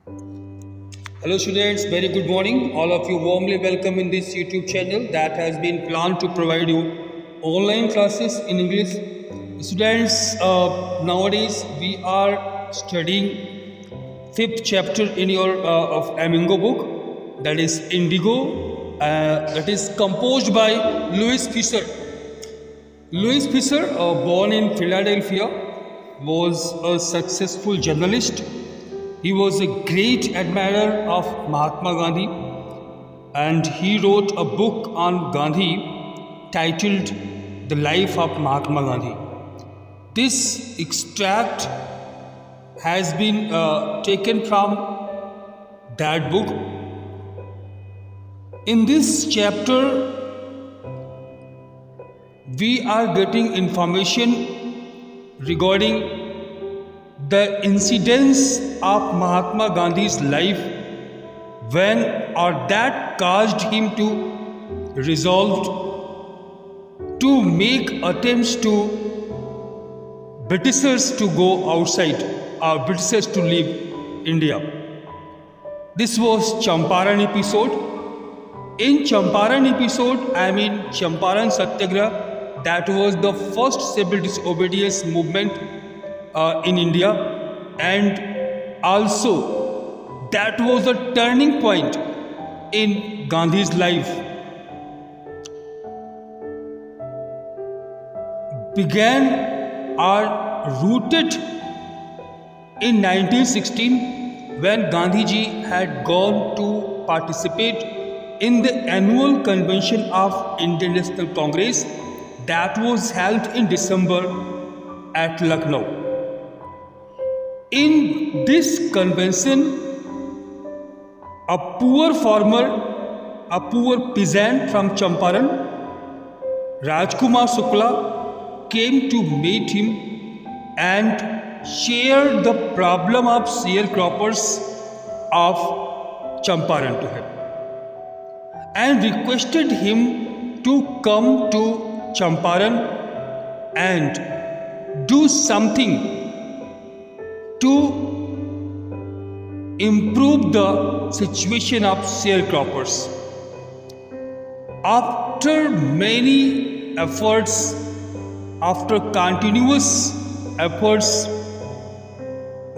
Hello students, very good morning. All of you warmly welcome in this YouTube channel that has been planned to provide you online classes in English. Students, nowadays we are studying fifth chapter in your of Amingo book, that is Indigo, that is composed by Louis Fisher. Louis Fisher, born in Philadelphia, was a successful journalist. He was a great admirer of Mahatma Gandhi, and he wrote a book on Gandhi titled The Life of Mahatma Gandhi. This extract has been taken from that book. In this chapter, we are getting information regarding the incidents of Mahatma Gandhi's life when or that caused him to resolve to make attempts to Britishers to go outside or Britishers to leave India. This was Champaran episode. In Champaran episode, Champaran Satyagraha, that was the first civil disobedience movement in India, and also that was a turning point in Gandhi's life. Began or rooted in 1916 when Gandhiji had gone to participate in the annual convention of Indian National Congress that was held in December at Lucknow. In this convention, a poor farmer, a poor peasant from Champaran, Rajkumar Shukla, came to meet him and shared the problem of sharecroppers of Champaran to him and requested him to come to Champaran and do something to improve the situation of sharecroppers. After many efforts, after continuous efforts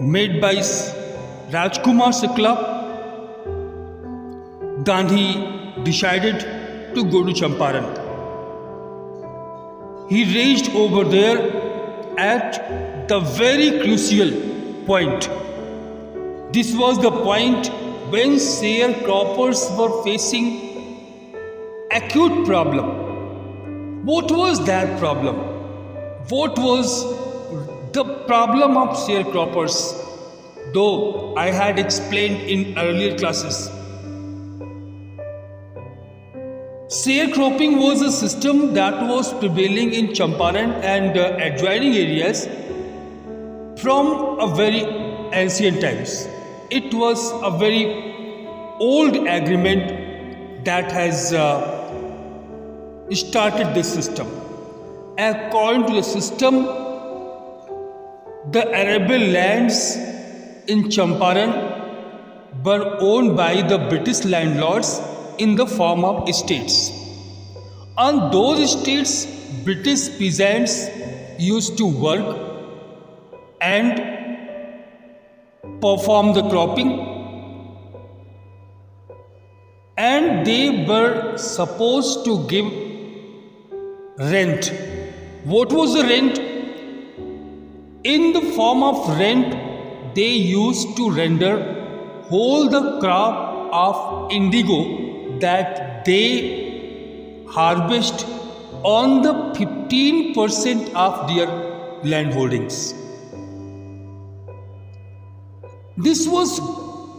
made by Rajkumar Shukla, Gandhi decided to go to Champaran. He reached over there at the very crucial point. This was the point when sharecroppers were facing acute problem. What was that problem? What was the problem of sharecroppers? Though I had explained in earlier classes, sharecropping was a system that was prevailing in Champaran and adjoining areas from a very ancient times. It was a very old agreement that has started this system. According to the system, the arable lands in Champaran were owned by the British landlords in the form of estates. On those estates, British peasants used to work and perform the cropping, and they were supposed to give rent. What was the rent? In the form of rent, they used to render whole the crop of indigo that they harvest on the 15% of their land holdings. This was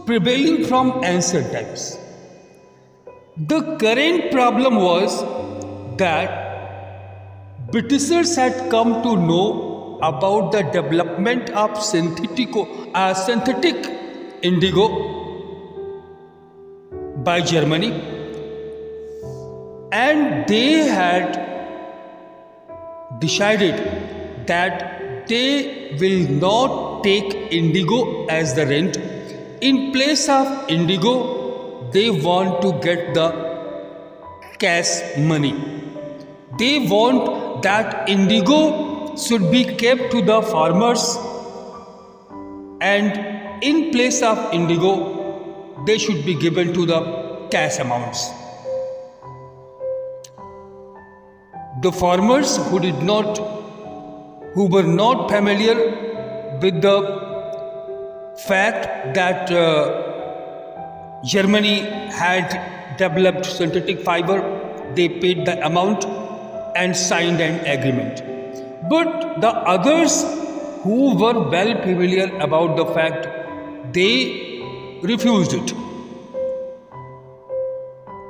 prevailing from ancient times. The current problem was that Britishers had come to know about the development of synthetic indigo by Germany, and they had decided that they will not take indigo as the rent, in place of indigo, they want to get the cash money. They want that indigo should be kept to the farmers, and in place of indigo, they should be given to the cash amounts. The farmers who were not familiar with the fact that Germany had developed synthetic fiber, they paid the amount and signed an agreement. But the others who were well familiar about the fact, they refused it.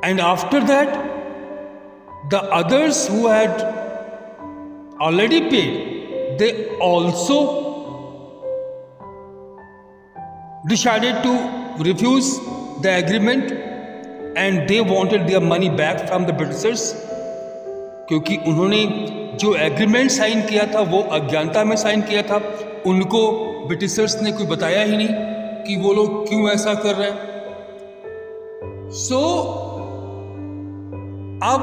And after that, the others who had already paid, they also decided to refuse the agreement, and they wanted their money back from the Britishers, क्योंकि उन्होंने जो agreement sign किया था वो अज्ञानता में sign किया था. उनको ब्रिटिशर्स ने कोई बताया ही नहीं कि वो लोग क्यों ऐसा कर रहे हैं. सो अब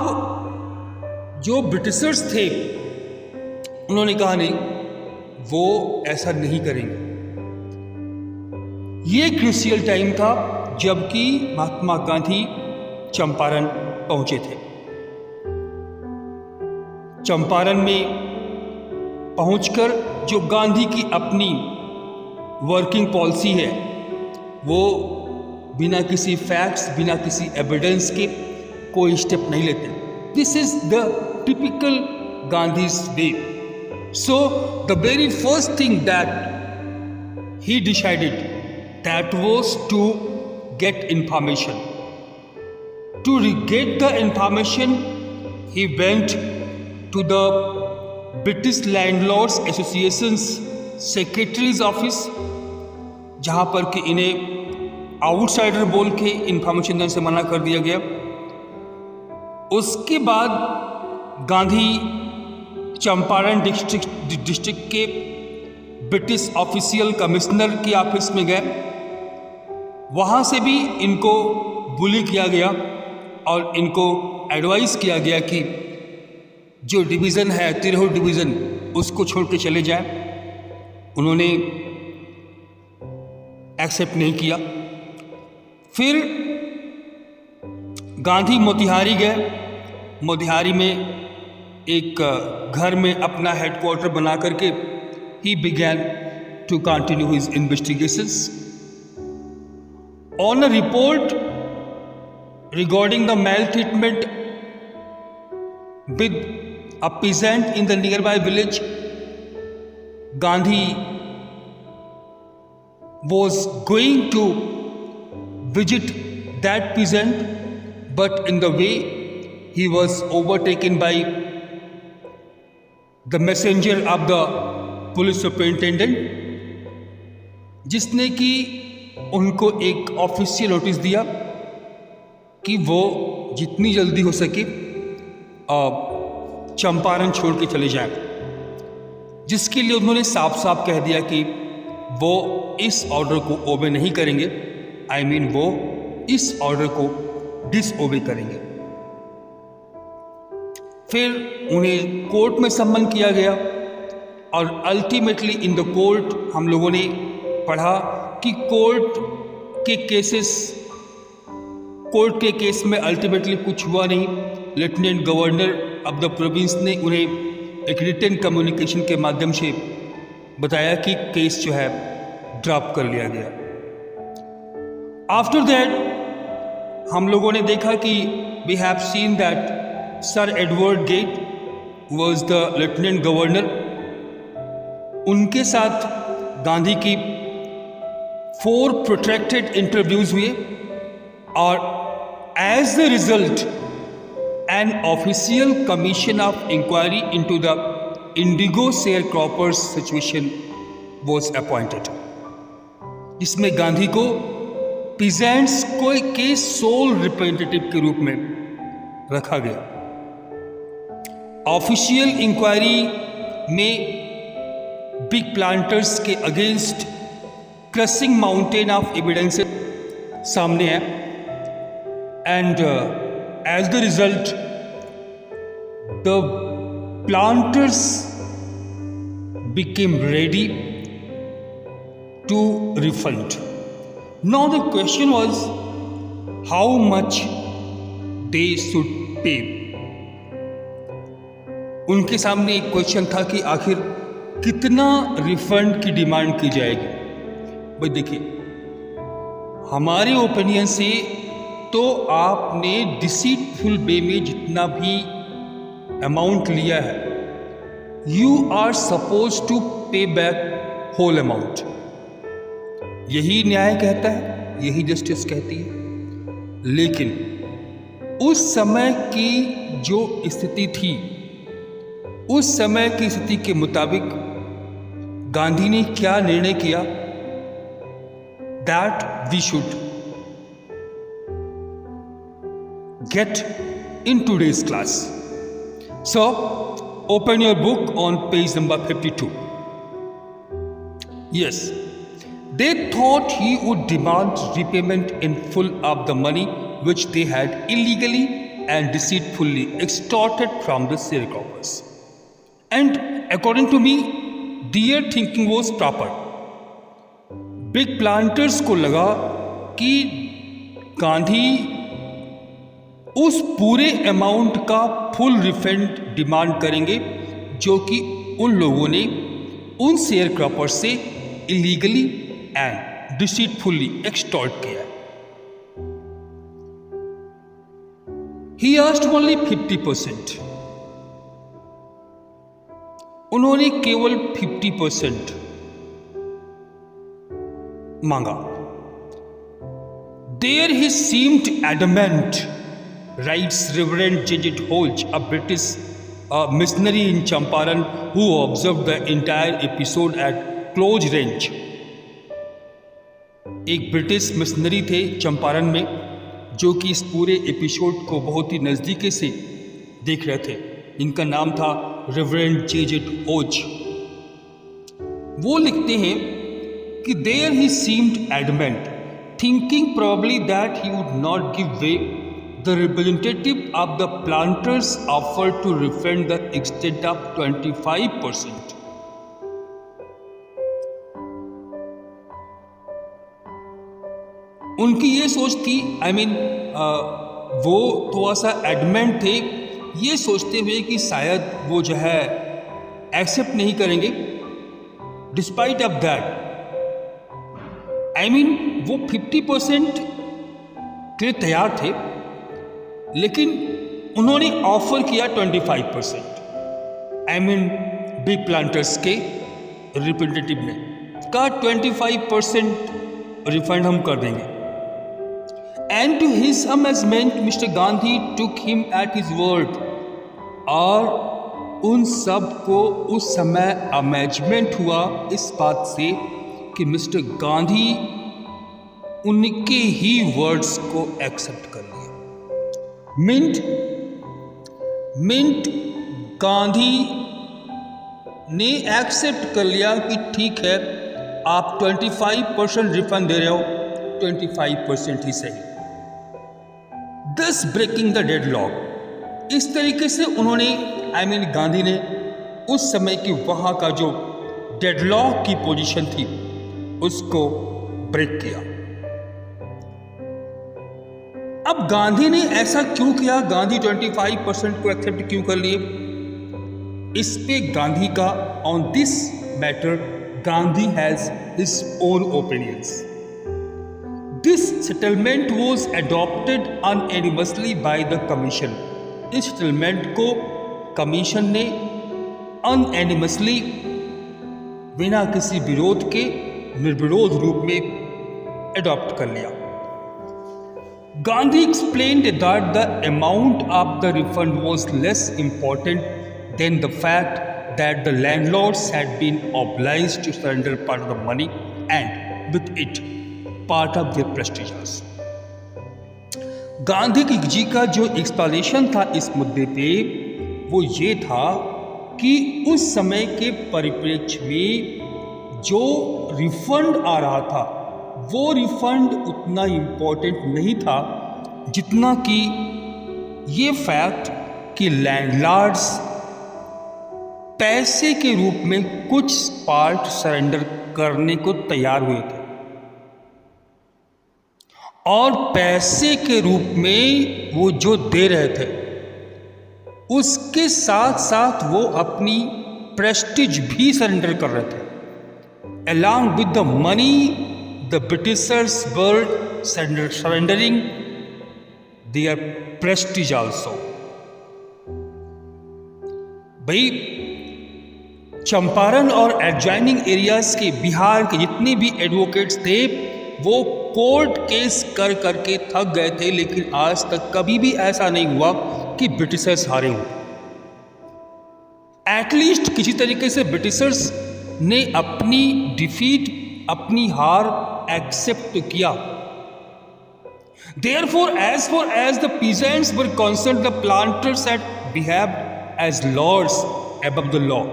जो ब्रिटिशर्स थे उन्होंने कहा नहीं, वो ऐसा नहीं करेंगे. ये क्रूशियल टाइम था जबकि महात्मा गांधी चंपारण पहुंचे थे. चंपारण में पहुंचकर जो गांधी की अपनी वर्किंग पॉलिसी है, वो बिना किसी फैक्ट्स, बिना किसी एविडेंस के कोई स्टेप नहीं लेते. This is the typical Gandhi's way. So the very first thing that he decided, that was to get information. To get the information, he went to the British Landlords Association's Secretary's office, जहाँ पर कि इन्हें outsider बोल के information देने से मना कर दिया गया. उसके बाद गांधी चंपारण डिस्ट्रिक्ट के ब्रिटिश ऑफिशियल कमिश्नर की ऑफिस में गए. वहाँ से भी इनको बुली किया गया और इनको एडवाइस किया गया कि जो डिवीज़न है, तिरहुत डिवीज़न, उसको छोड़ के चले जाए. उन्होंने एक्सेप्ट नहीं किया. फिर गांधी मोतिहारी गए. मोतिहारी में एक घर में अपना हेडक्वार्टर बना करके he began to continue his investigations. On a report regarding the maltreatment with a peasant in the nearby village, Gandhi was going to visit that peasant, but in the way he was overtaken by the messenger of the police superintendent, जिसने कि उनको एक official notice दिया कि वो जितनी जल्दी हो सके चंपारण छोड़ के चले जाएं. जिसके लिए उन्होंने साफ साफ कह दिया कि वो इस ऑर्डर को ओबे नहीं करेंगे. वो इस ऑर्डर को डिसओबे करेंगे. फिर उन्हें कोर्ट में सम्मन किया गया और अल्टीमेटली इन द कोर्ट हम लोगों ने पढ़ा कि कोर्ट के केस में अल्टीमेटली कुछ हुआ नहीं. Lieutenant governor of the province ने उन्हें एक रिटन कम्युनिकेशन के माध्यम से बताया कि केस जो है ड्रॉप कर लिया गया. आफ्टर दैट हम लोगों ने देखा कि we have seen that sir Edward Gait was the lieutenant governor. उनके साथ गांधी की 4 प्रोट्रैक्टेड इंटरव्यूज हुए और as the result an official commission of inquiry into the indigo share croppers situation was appointed, जिसमें गांधी को पीजेंट्स के सोल रिप्रेजेंटेटिव के रूप में रखा गया. ऑफिशियल इंक्वायरी में बिग प्लांटर्स के against crushing mountain of evidence सामने है and as the result the planters became ready to refund. Now the question was how much they should pay. उनके सामने एक क्वेश्चन था कि आखिर कितना रिफंड की डिमांड की जाएगी। भाई देखिए, हमारे ओपिनियन से तो आपने डिसीटफुल वे में जितना भी अमाउंट लिया है You are supposed to pay back whole amount. यही न्याय कहता है, यही जस्टिस कहती है। लेकिन उस समय की जो स्थिति थी, उस समय की स्थिति के मुताबिक गांधी ने क्या निर्णय किया, that we should get in today's class. So open your book on page number 52. Yes, they thought he would demand repayment in full of the money which they had illegally and deceitfully extorted from the sharecroppers. And according to me, their thinking was proper. Big planters को लगा कि गांधी उस पूरे amount का full refund demand करेंगे जो कि उन लोगों ने उन शेयर क्रॉपर से इलीगली एंड डिसीटफुली एक्सटॉर्ट किया। He asked only 50%। उन्होंने केवल 50% मांगा। There he seemed adamant, writes Reverend J.J. Hodge, a British missionary in Champaran who observed the entire episode at close range. एक ब्रिटिश मिशनरी थे चंपारण में जो कि इस पूरे एपिसोड को बहुत ही नज़दीकी से देख रहे थे। इनका नाम था रेवरेंड J.J. Hodge। वो लिखते हैं कि there he seemed adamant, thinking probably that he would not give way. The representative of the planters offered to refund the extent of 25%. उनकी ये सोच थी, वो थोड़ा सा एडमेंट थे, ये सोचते हुए कि शायद वो जो है एक्सेप्ट नहीं करेंगे। डिस्पाइट ऑफ दैट, वो 50% के लिए तैयार थे, लेकिन उन्होंने ऑफर किया 25%। बिग प्लांटर्स के रिप्रेजेंटेटिव ने कहा 25% रिफंड हम कर देंगे। And to his amazement mister Gandhi took him at his word. और उन सब को उस समय अमेजमेंट हुआ इस बात से कि मिस्टर गांधी उनके ही वर्ड्स को एक्सेप्ट कर लिया। मिंट गांधी ने एक्सेप्ट कर लिया कि ठीक है, आप 25% रिफंड दे रहे हो, 25% ही सही। दस ब्रेकिंग द डेडलॉक। इस तरीके से उन्होंने गांधी ने उस समय की वहाँ का जो डेडलॉक की पोजीशन थी उसको ब्रेक किया। अब गांधी ने ऐसा क्यों किया, गांधी 25% को एक्सेप्ट क्यों कर लिए, इस पे गांधी का on this matter Gandhi has his own opinions. This settlement was adopted unanimously by the commission. इस सेटलमेंट को कमीशन ने अनएनिमसली बिना किसी विरोध के निर्विरोध रूप में एडॉप्ट कर लिया। Gandhi explained that the amount of the refund was less important than the fact that the landlords had been obliged to surrender part of the money and with it part of their prestiges. Gandhi ji का जो explanation था इस मुद्दे पे वो ये था कि उस समय के परिप्रेक्ष्य में जो रिफंड आ रहा था वो रिफंड उतना इम्पोर्टेंट नहीं था जितना कि ये फैक्ट कि लैंडलॉर्ड्स पैसे के रूप में कुछ पार्ट सरेंडर करने को तैयार हुए थे और पैसे के रूप में वो जो दे रहे थे उसके साथ साथ वो अपनी प्रेस्टीज भी सरेंडर कर रहे थे। Along with the money, the Britishers were surrendering their prestige also. भाई चंपारण और एडजॉइनिंग एरियाज के बिहार के जितने भी एडवोकेट्स थे वो कोर्ट केस कर करके थक गए थे, लेकिन आज तक कभी भी ऐसा नहीं हुआ कि ब्रिटिशर्स हारे हों। एटलीस्ट किसी तरीके से ब्रिटिशर्स ने अपनी डिफीट, अपनी हार एक्सेप्ट किया। Therefore, as far as the peasants were concerned, the planters had behaved as lords above the law.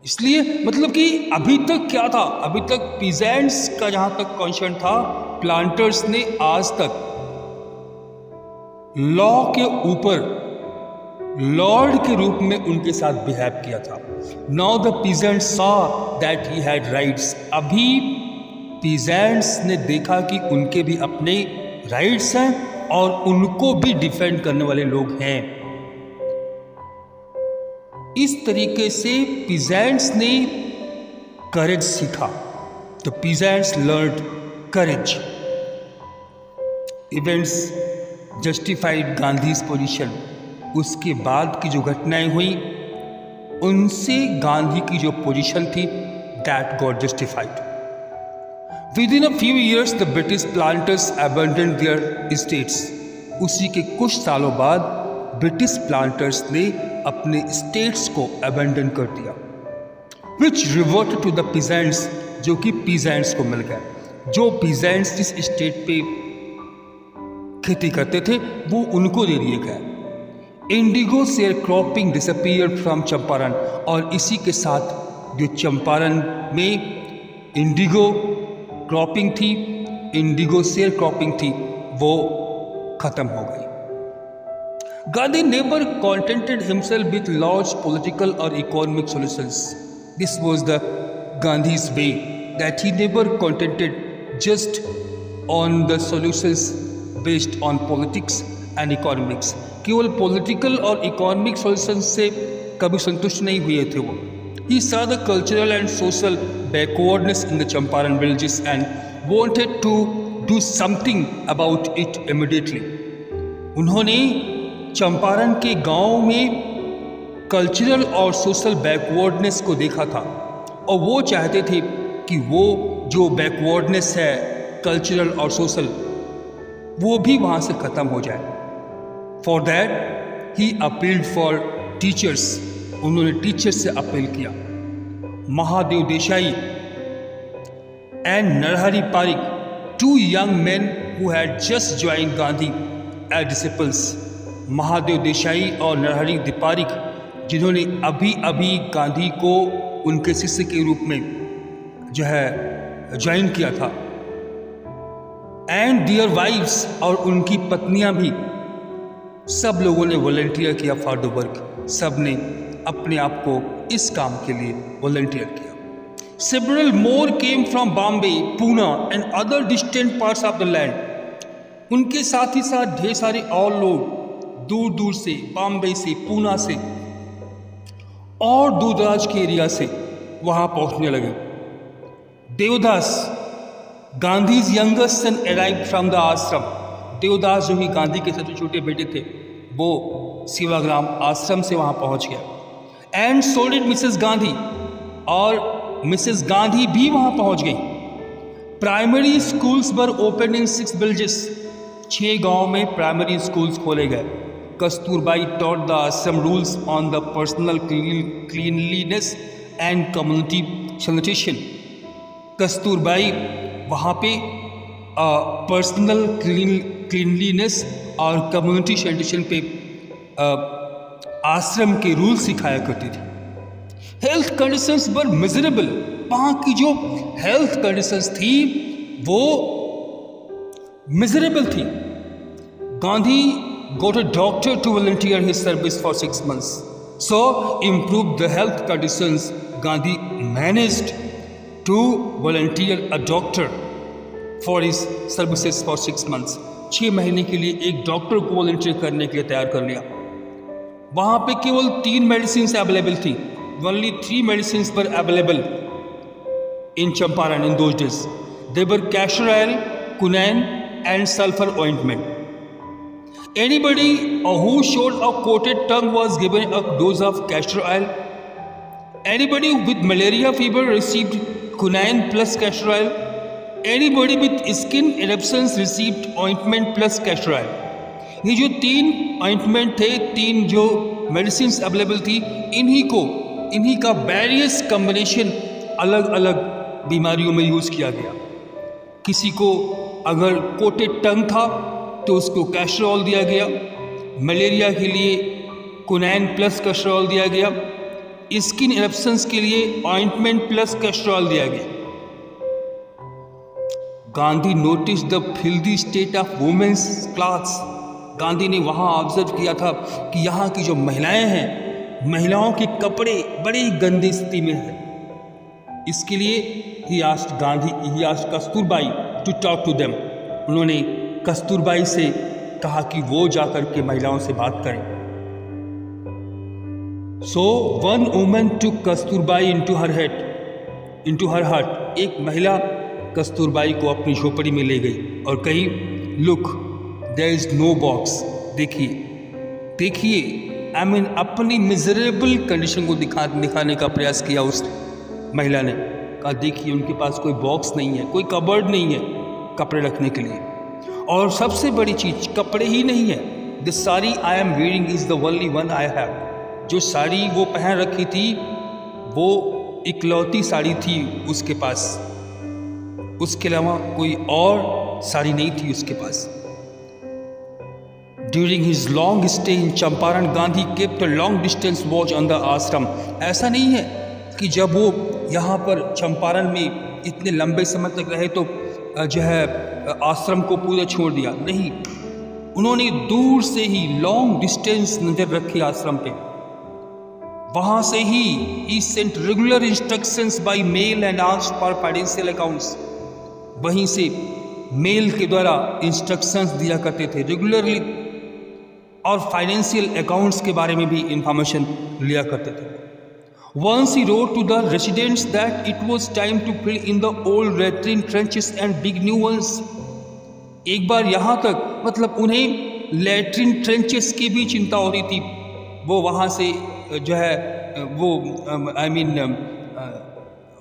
इसलिए मतलब कि अभी तक क्या था, अभी तक पीजेंट्स का जहां तक कॉन्सर्न था, प्लांटर्स ने आज तक लॉ के ऊपर लॉर्ड के रूप में उनके साथ बिहेव किया था। Now the peasants saw that he had rights. अभी पीजेंट्स ने देखा कि उनके भी अपने राइट्स हैं और उनको भी डिफेंड करने वाले लोग हैं। इस तरीके से पीजेंट्स ने करेज सीखा। तो peasants learned courage. Events justified Gandhi's position. उसके बाद की जो घटनाएं हुई उनसे गांधी की जो पोजीशन थी that got justified. Within a few years the British planters abandoned their estates. उसी के कुछ सालों बाद ब्रिटिश प्लांटर्स ने अपने स्टेट्स को अबैंडन कर दिया, विच रिवर्ट टू द पीजेंट्स, जो कि पीजेंट्स को मिल गया। जो पीजेंट्स जिस स्टेट पे खेती करते थे वो उनको दे दिए गए। Indigo share cropping disappear from Champaran. और इसी के साथ जो चंपारण में इंडिगो क्रॉपिंग थी, इंडिगो शेयर क्रॉपिंग थी, वो खत्म हो गई। Gandhi never contented himself with large political or economic solutions. This was the Gandhi's way, that he never contented just on the solutions based on politics and economics. केवल political और economic solutions से कभी संतुष्ट नहीं हुए थे वो। He saw the cultural and social backwardness in the Champaran villages and wanted to do something about it immediately. उन्होंने चंपारण के गांव में कल्चरल और सोशल बैकवर्डनेस को देखा था और वो चाहते थे कि वो जो बैकवर्डनेस है कल्चरल और सोशल वो भी वहाँ से ख़त्म हो जाए। For that he appealed for teachers. उन्होंने टीचर्स से अपील किया। Mahadev Desai and Narhari Parikh, two young men who had just join Gandhi as disciples. Mahadev Desai और नरहरि पारिक जिन्होंने अभी अभी गांधी को उनके शिष्य के रूप में जो है ज्वाइन किया था। एंड दियर वाइफ्स, और उनकी पत्नियां भी, सब लोगों ने वॉलंटियर किया फॉर द वर्क। सब ने अपने आप को इस काम के लिए वॉलंटियर किया। Several more came from Bombay, Poona and other distant parts of the land. उनके साथ ही साथ ढेर सारे और लोग दूर दूर से, बॉम्बे से, पूना से और दूर दराज के एरिया से वहां पहुंचने लगे। Devdas, Gandhi's youngest son, arrived from the आश्रम। देवदास जो ही गांधी के सबसे छोटे बेटे थे वो सेवाग्राम आश्रम से वहां पहुंच गया। And so did Mrs Gandhi, और मिसेस गांधी भी वहां पहुंच गई। Primary schools were open in 6 villages. 6 गांव में प्राइमरी स्कूल्स खोले गए। Kasturbai taught the some rules on the personal cleanliness and community sanitation. Kasturbai वहाँ पे पर्सनल क्लीनलीनेस और कम्युनिटी सैनिटेशन पे आश्रम के रूल सिखाया करती थी। हेल्थ कंडीशंस वर मिजरेबल। वहाँ की जो हेल्थ कंडीशंस थी वो मिजरेबल थी। Gandhi got a doctor to volunteer his service for 6 months. So, improve the health conditions, Gandhi managed to volunteer a doctor for his services for 6 months. 6 महीने के लिए एक डॉक्टर को वॉलंटियर करने के लिए तैयार कर लिया। वहाँ पे केवल 3 मेडिसिन अवेलेबल थी। Only 3 medicines were available in Champaran in those days. They were castor oil, quinine and sulfur ointment. Anybody who showed a coated tongue was given a dose of castor oil. Anybody with malaria fever received quinine plus castor oil. Anybody with skin eruptions received ointment plus castor oil. ये जो 3 ointment थे, 3 जो medicine available थी, इन्हीं का various combination अलग अलग बीमारियों में यूज़ किया गया। किसी को अगर कोटेड टंग था तो उसको कैस्टर ऑयल दिया गया, मलेरिया के लिए क्विनाइन प्लस कैस्टर ऑयल दिया गया, स्किन इरप्शंस के लिए ऑइंटमेंट प्लस कैस्टर ऑयल दिया गया। Gandhi notice the filthy state of women's clothes. Gandhi ने वहाँ ऑब्जर्व किया था कि यहाँ की जो महिलाएं हैं, महिलाओं के कपड़े बड़ी गंदी स्थिति में हैं। इसके लिए he asked Kasturbai to talk to them. उन्होंने कस्तूरबाई से कहा कि वो जाकर के महिलाओं से बात करें। सो वन वुमन टुक कस्तूरबाई इनटू हर हट। एक महिला कस्तूरबाई को अपनी झोपड़ी में ले गई और कही, look there is no box. देखिए आई मीन अपनी मिजरेबल कंडीशन को दिखाने का प्रयास किया उस महिला ने। कहा देखिए उनके पास कोई बॉक्स नहीं है, कोई कबर्ड नहीं है कपड़े रखने के लिए, और सबसे बड़ी चीज कपड़े ही नहीं है। The sari I am wearing is the only one I have. जो साड़ी वो पहन रखी थी वो इकलौती साड़ी थी उसके पास, उसके अलावा कोई और साड़ी नहीं थी उसके पास। During his long stay in Champaran, Gandhi kept a long distance watch on the ashram. ऐसा नहीं है कि जब वो यहाँ पर चंपारण में इतने लंबे समय तक रहे तो जो है आश्रम को पूरा छोड़ दिया, नहीं। उन्होंने दूर से ही लॉन्ग डिस्टेंस नजर रखी आश्रम पे। वहां से ही sent regular instructions by mail and asked for financial accounts. वहीं से मेल के द्वारा इंस्ट्रक्शंस दिया करते थे रेगुलरली, और फाइनेंशियल अकाउंट्स के बारे में भी इंफॉर्मेशन लिया करते थे। Once he wrote to the residents that it was time to fill in the old latrine trenches and dig new ones. एक बार यहाँ तक मतलब उन्हें लैट्रिन ट्रेंचेस की भी चिंता हो रही थी। वो वहाँ से जो है वो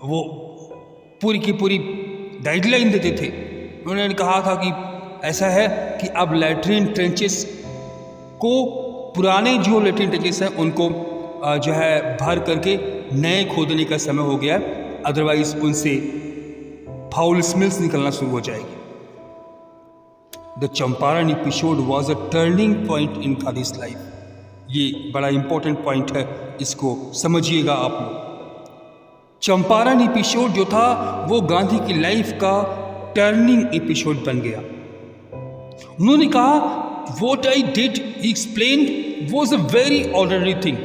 वो पूरी की पूरी गाइडलाइन देते थे। उन्होंने कहा था कि ऐसा है कि अब लैट्रिन ट्रेंचेस को, पुराने जो लैट्रिन ट्रेंचेस हैं उनको जो है भर करके नए खोदने का समय हो गया, अदरवाइज उनसे फाउल स्मेल्स निकलना शुरू हो जाएगी। The Champaran episode was a turning point in Gandhi's life. ये बड़ा इंपॉर्टेंट पॉइंट है, इसको समझिएगा आप लोग। चंपारण एपिसोड जो था वो गांधी की लाइफ का टर्निंग एपिसोड बन गया। उन्होंने कहा, what I did, he explained, was a very ordinary thing.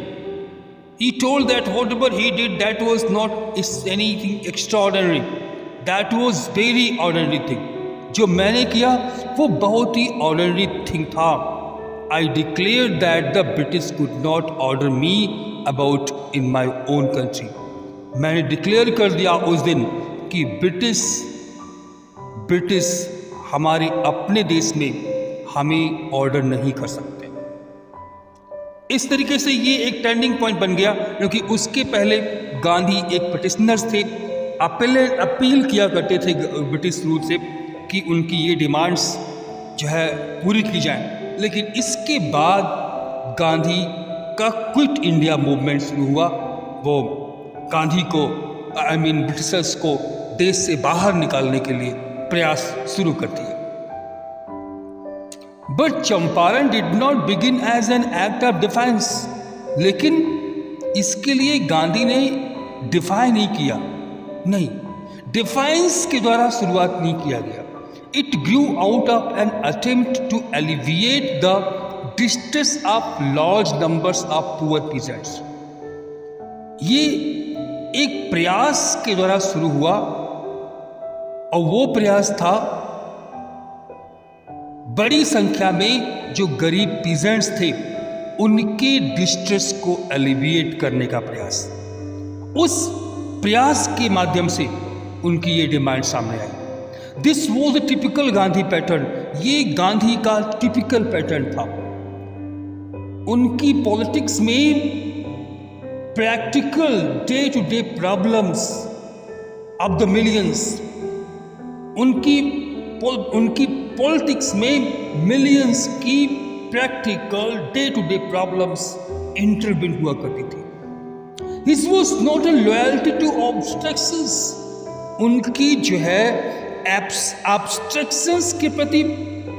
He told that whatever he did, that was not anything extraordinary. That was very ordinary thing. जो मैंने किया वो बहुत ही ordinary thing था। I declared that the British could not order me about in my own country. मैंने declare कर दिया उस दिन कि ब्रिटिश हमारे अपने देश में हमें ऑर्डर नहीं कर सकते। इस तरीके से ये एक टर्निंग पॉइंट बन गया, क्योंकि उसके पहले गांधी एक पिटिशनर्स थे, अपील किया करते थे ब्रिटिश रूल से कि उनकी ये डिमांड्स जो है पूरी की जाएं। लेकिन इसके बाद गांधी का क्विट इंडिया मूवमेंट शुरू हुआ। वो गांधी को ब्रिटिशर्स को देश से बाहर निकालने के लिए प्रयास शुरू कर दिए। But Champaran did not begin as an act of defence. लेकिन इसके लिए गांधी ने डिफाई नहीं किया, नहीं, डिफेंस के द्वारा शुरुआत नहीं किया गया। It grew out of an attempt to alleviate the distress of large numbers of poor peasants. ये एक प्रयास के द्वारा शुरू हुआ और वो प्रयास था बड़ी संख्या में जो गरीब पीजेंट्स थे उनके डिस्ट्रेस को एलिविएट करने का प्रयास। उस प्रयास के माध्यम से उनकी ये डिमांड सामने आई। This was a typical Gandhi pattern. ये गांधी का टिपिकल पैटर्न था। उनकी पॉलिटिक्स में practical day to day problems of the millions, उनकी पॉलिटिक्स में मिलियंस की practical day to day problems intervene हुआ करती थी। This was not a loyalty to abstractions. उनकी जो है abstractions के प्रति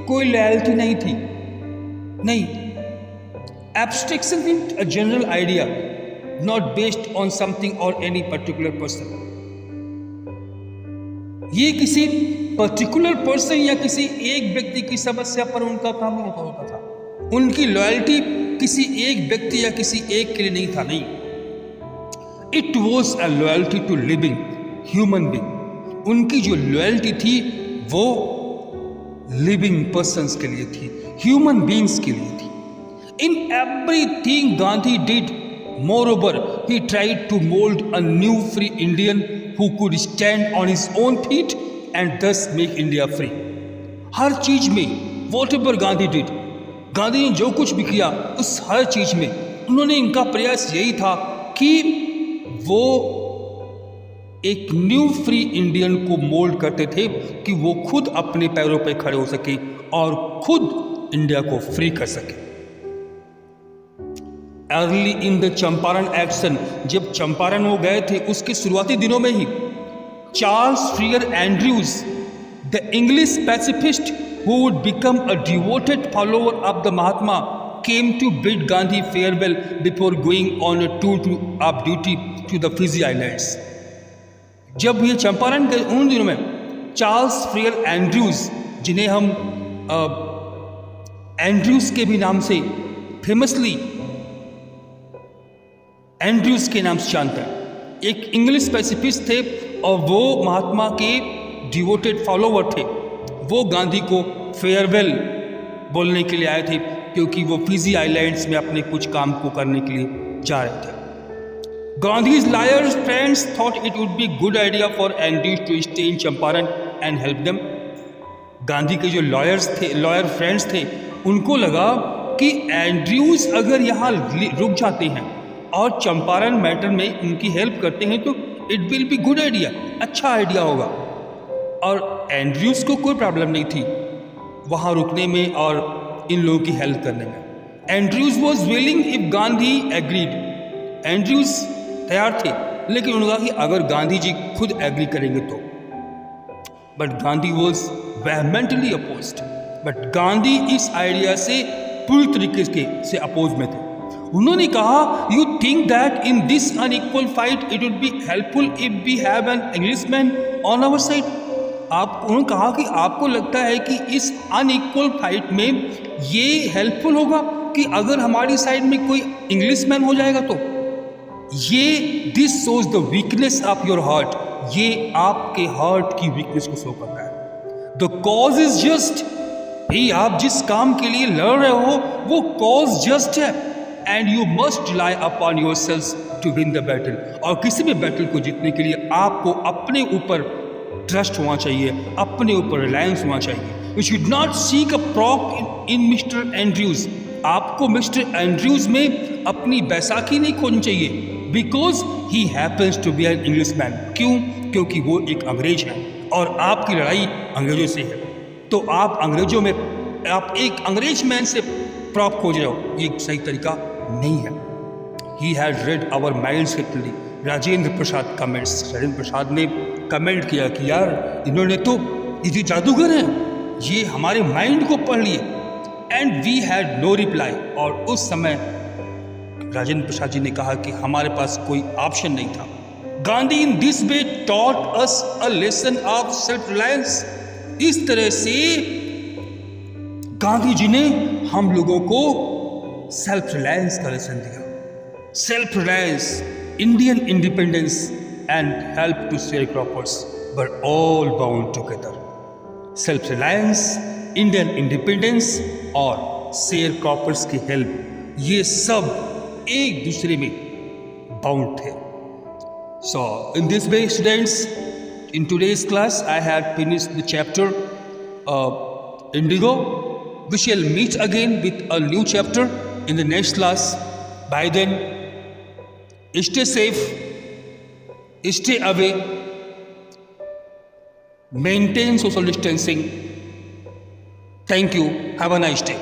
कोई लॉयल्टी नहीं थी। नहीं, abstraction is a general idea not based on something or any particular person. ये किसी पर्टिकुलर पर्सन या किसी एक व्यक्ति की समस्या पर उनका काम नहीं होता था। उनकी लॉयल्टी किसी एक व्यक्ति या किसी एक के लिए नहीं था। नहीं, it was a loyalty to living human being. उनकी जो लॉयल्टी थी वो लिविंग पर्सन्स के लिए थी, ह्यूमन बीइंग्स के लिए थी। In everything Gandhi did, moreover he tried to mold a new free Indian who could stand on his own feet and thus make India free. हर चीज में whatever गांधी did, गांधी ने जो कुछ भी किया उस हर चीज में उन्होंने, इनका प्रयास यही था कि वो एक न्यू फ्री इंडियन को मोल्ड करते थे कि वो खुद अपने पैरों पर खड़े हो सके और खुद इंडिया को फ्री कर सके। Early in the Champaran action, जब चंपारण वो गए थे उसके शुरुआती दिनों में ही Charles Freer Andrews, the English pacifist who would become a devoted follower of the Mahatma, came to bid Gandhi farewell before going on a tour of duty to the Fiji islands. जब ये चंपारण के उन दिनों में चार्ल्स फ्रियर एंड्रयूज, जिन्हें हम Andrews के भी नाम से फेमसली एंड्रयूज के नाम से जानते हैं, एक इंग्लिश पैसिफिस्ट थे और वो महात्मा के डिवोटेड फॉलोवर थे। वो गांधी को फेयरवेल बोलने के लिए आए थे क्योंकि वो फिजी आइलैंड्स में अपने कुछ काम को करने के लिए जा रहे थे। Gandhi's lawyers friends thought it would be good idea for Andrews to stay in Champaran and help them. Gandhi के जो लॉयर फ्रेंड्स थे, उनको लगा कि एंड्रयूज अगर यहाँ रुक जाते हैं और चंपारण मैटर में उनकी हेल्प करते हैं तो it will be good idea, अच्छा आइडिया होगा। और एंड्रयूज को कोई प्रॉब्लम नहीं थी वहाँ रुकने में और इन लोगों की हेल्प करने में। Andrews was willing if Gandhi agreed. Andrews तैयार थे, लेकिन उन्होंने कहा कि अगर गांधी जी खुद एग्री करेंगे तो। But Gandhi was vehemently opposed. But Gandhi इस आइडिया से पूरी तरीके से अपोज में थे। उन्होंने कहा, you think that in this unequal fight it would be helpful if we have an Englishman on our side. उन्होंने कहा कि आपको लगता है कि इस अनइक्वल फाइट में ये हेल्पफुल होगा कि अगर हमारी साइड में कोई इंग्लिशमैन हो जाएगा तो। ये this shows the weakness of your heart, ये आपके हार्ट की वीकनेस को शो करता है। द कॉज इज जस्ट, भाई आप जिस काम के लिए लड़ रहे हो वो कॉज जस्ट है and you must rely upon yourself to win the battle. और किसी भी बैटल को जीतने के लिए आपको अपने ऊपर ट्रस्ट होना चाहिए, अपने ऊपर रिलायंस होना चाहिए। You should not seek a prop in mister Andrews. आपको मिस्टर एंड्रयूज में अपनी बैसाखी नहीं खोजनी चाहिए because he happens to be an Englishman. क्यों? क्योंकि वो एक अंग्रेज है और आपकी लड़ाई अंग्रेजों से है। तो आप अंग्रेजों में, आप एक अंग्रेज मैन से प्रॉप खोज रहे हो, ये सही तरीका नहीं है। He had read our minds clearly. Rajendra Prasad comments, Rajendra Prasad ने कमेंट किया कि यार इन्होंने तो, ये जो जादूगर हैं ये हमारे माइंड को पढ़ लिए। And we had no reply. और उस समय राजेंद्र प्रसाद जी ने कहा कि हमारे पास कोई ऑप्शन नहीं था। Gandhi in this way taught us a lesson of self-reliance. इस तरह से गांधी जी ने हम लोगों को सेल्फ रिलायंस का लेसन दिया. Self reliance, Indian independence and help to sharecroppers were all bound together. Self reliance, Indian independence और शेयर क्रॉपर्स की हेल्प, ये सब एक दूसरे में बाउंड थे. So in this way, students, in today's class I have finished the chapter Indigo. We shall meet again with a new chapter in the next class. By then, stay safe, stay away, maintain social distancing. Thank you. Have a nice day.